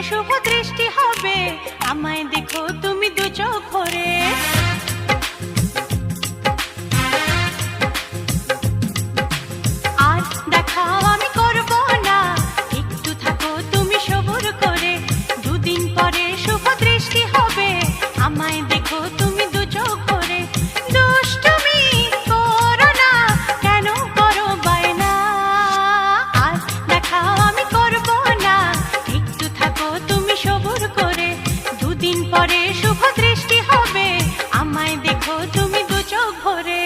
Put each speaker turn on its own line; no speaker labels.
শুভ দৃষ্টি হবে, আমায় দেখো তুমি দু চোখ ভরে। আর দেখাও আমি করব না, একটু থাকো তুমি সবুর করে। দুদিন পরে শুভ দৃষ্টি হবে, আমায় দেখো তুমি দু চোখ ভরে। দুষ্টুমি করো না, কেন করো বায়না? আর দেখাও আমি করব না, একটু থাকো তুমি সবুর করে। দুদিন পরে শুভ দৃষ্টি হবে, আমায় দেখো তুমি দু চোখ ভরে।